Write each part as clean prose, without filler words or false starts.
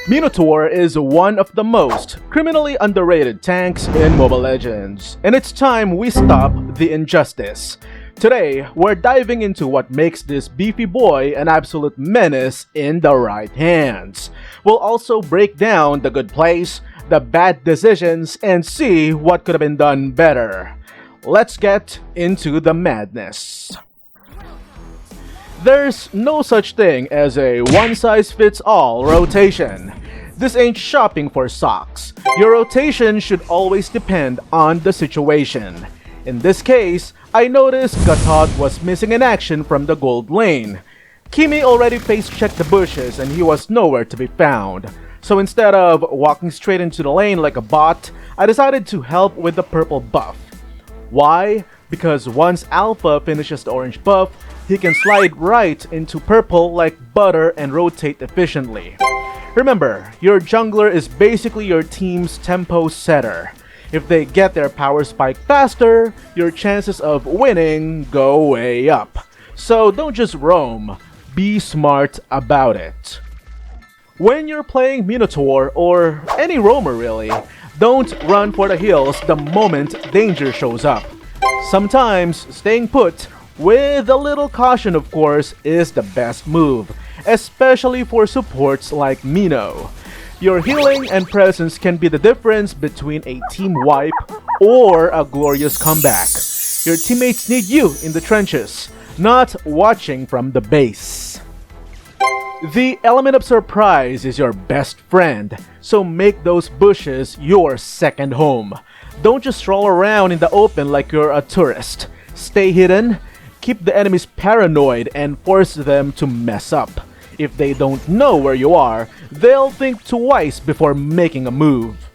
Minotaur is one of the most criminally underrated tanks in Mobile Legends, and it's time we stop the injustice. Today, we're diving into what makes this beefy boy an absolute menace in the right hands. We'll also break down the good plays, the bad decisions, and see what could have been done better. Let's get into the madness. There's no such thing as a one-size-fits-all rotation. This ain't shopping for socks. Your rotation should always depend on the situation. In this case, I noticed Gatot was missing in action from the gold lane. Kimi already face-checked the bushes and he was nowhere to be found. So instead of walking straight into the lane like a bot, I decided to help with the purple buff. Why? Because once Alpha finishes the orange buff, he can slide right into purple like butter and rotate efficiently. Remember, your jungler is basically your team's tempo setter. If they get their power spike faster, your chances of winning go way up. So don't just roam, be smart about it. When you're playing Minotaur, or any roamer really, don't run for the hills the moment danger shows up. Sometimes staying put, with a little caution of course, is the best move, especially for supports like Mino. Your healing and presence can be the difference between a team wipe or a glorious comeback. Your teammates need you in the trenches, not watching from the base. The element of surprise is your best friend, so make those bushes your second home. Don't just stroll around in the open like you're a tourist. Stay hidden, keep the enemies paranoid, and force them to mess up. If they don't know where you are, they'll think twice before making a move.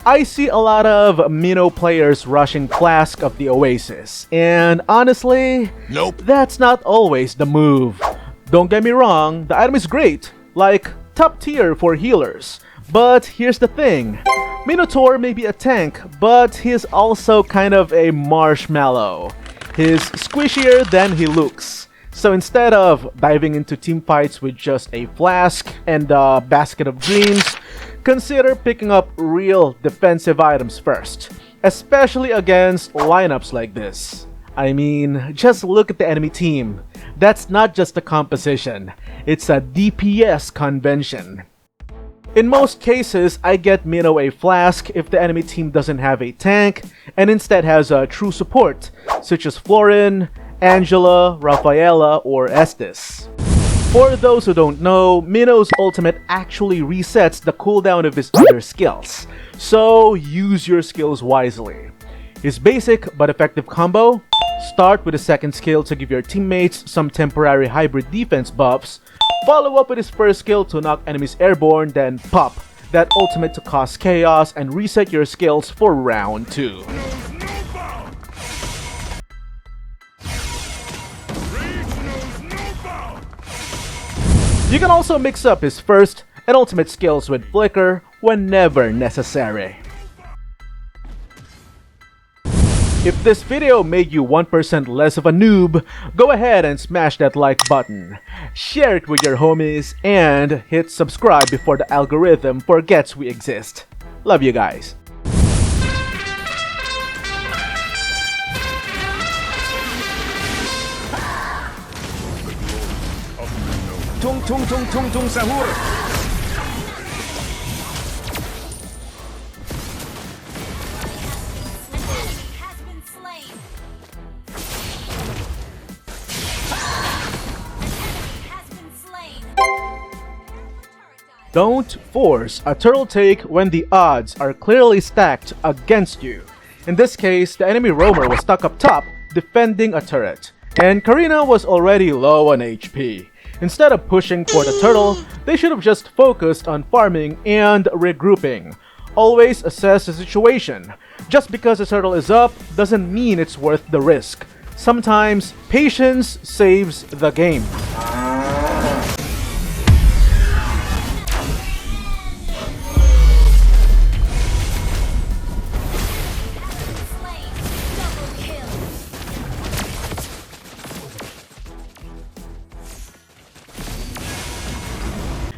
I see a lot of Mino players rushing Flask of the Oasis, and honestly, that's not always the move. Don't get me wrong, the item is great, like top tier for healers. But here's the thing, Minotaur may be a tank, but he's also kind of a marshmallow. He's squishier than he looks. So instead of diving into teamfights with just a flask and a basket of dreams, consider picking up real defensive items first, especially against lineups like this. I mean, just look at the enemy team. That's not just a composition, it's a DPS convention. In most cases, I get Mino a Flask if the enemy team doesn't have a tank and instead has a true support, such as Florin, Angela, Rafaela, or Estes. For those who don't know, Mino's ultimate actually resets the cooldown of his other skills, so use your skills wisely. His basic but effective combo: start with a second skill to give your teammates some temporary hybrid defense buffs, follow up with his first skill to knock enemies airborne, then pop that ultimate to cause chaos and reset your skills for round 2. You can also mix up his first and ultimate skills with Flicker whenever necessary. If this video made you 1% less of a noob, go ahead and smash that like button, share it with your homies, and hit subscribe before the algorithm forgets we exist. Love you guys. Tung tung tung tung tung sahur. Don't force a turtle take when the odds are clearly stacked against you. In this case, the enemy roamer was stuck up top defending a turret, and Karina was already low on HP. Instead of pushing for the turtle, they should have just focused on farming and regrouping. Always assess the situation. Just because the turtle is up doesn't mean it's worth the risk. Sometimes patience saves the game.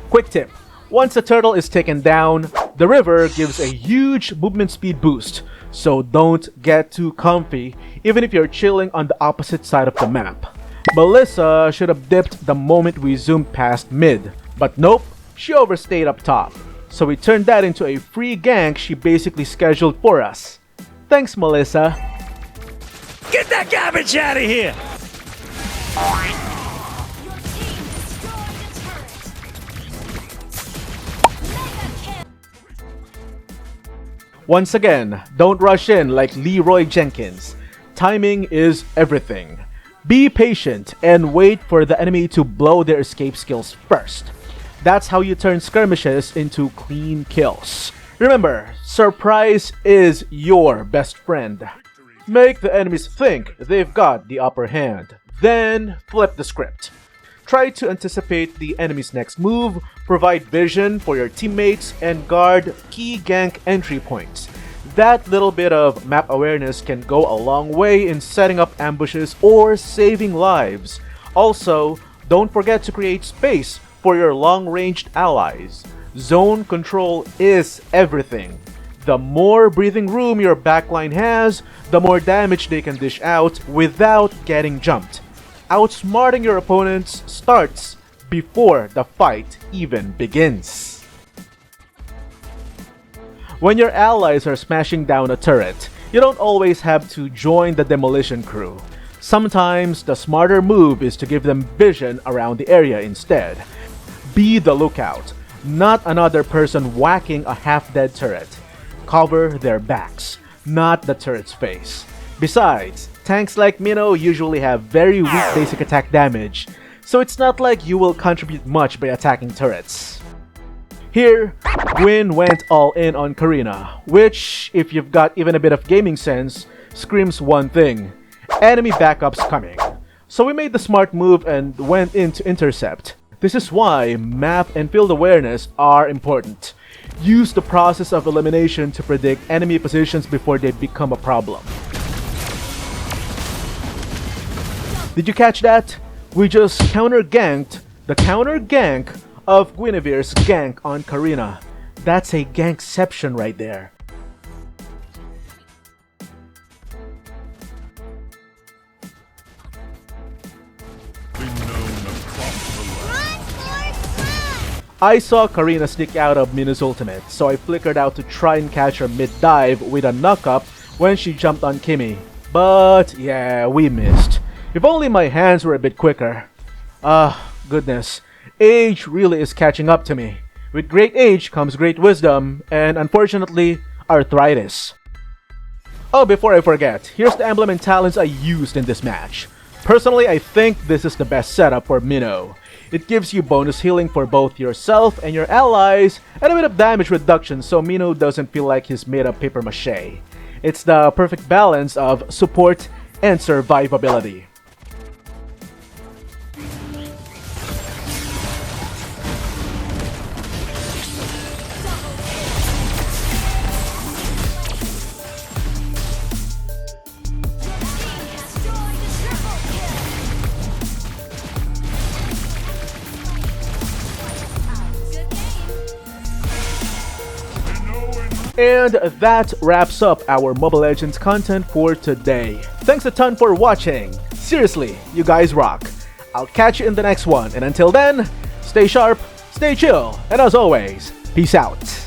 Quick tip, Once the turtle is taken down, the river gives a huge movement speed boost, so don't get too comfy even if you're chilling on the opposite side of the map. Melissa should have dipped the moment we zoomed past mid, but nope, she overstayed up top. So we turned that into a free gank she basically scheduled for us. Thanks, Melissa. Get that garbage out of here! Your team destroyed a turret. Mega kill. Once again, don't rush in like Leroy Jenkins. Timing is everything. Be patient and wait for the enemy to blow their escape skills first. That's how you turn skirmishes into clean kills. Remember, surprise is your best friend. Make the enemies think they've got the upper hand. Then flip the script. Try to anticipate the enemy's next move, provide vision for your teammates, and guard key gank entry points. That little bit of map awareness can go a long way in setting up ambushes or saving lives. Also, don't forget to create space for your long-ranged allies. Zone control is everything. The more breathing room your backline has, the more damage they can dish out without getting jumped. Outsmarting your opponents starts before the fight even begins. When your allies are smashing down a turret, you don't always have to join the demolition crew. Sometimes the smarter move is to give them vision around the area instead. Be the lookout, not another person whacking a half-dead turret. Cover their backs, not the turret's face. Besides, tanks like Mino usually have very weak basic attack damage, so it's not like you will contribute much by attacking turrets. Here, Gwyn went all in on Karina, which, if you've got even a bit of gaming sense, screams one thing: enemy backups coming. So we made the smart move and went in to intercept. This is why map and field awareness are important. Use the process of elimination to predict enemy positions before they become a problem. Did you catch that? We just counter-ganked the counter-gank of Guinevere's gank on Karina. That's a gankception right there. I saw Karina sneak out of Mino's ultimate, so I flickered out to try and catch her mid-dive with a knock-up when she jumped on Kimmy. But yeah, we missed. If only my hands were a bit quicker. Goodness. Age really is catching up to me. With great age comes great wisdom, and unfortunately, arthritis. Oh, before I forget, here's the emblem and talents I used in this match. Personally, I think this is the best setup for Mino. It gives you bonus healing for both yourself and your allies, and a bit of damage reduction so Mino doesn't feel like he's made of paper mache. It's the perfect balance of support and survivability. And that wraps up our Mobile Legends content for today. Thanks a ton for watching. Seriously, you guys rock. I'll catch you in the next one, and until then, stay sharp, stay chill, and as always, peace out.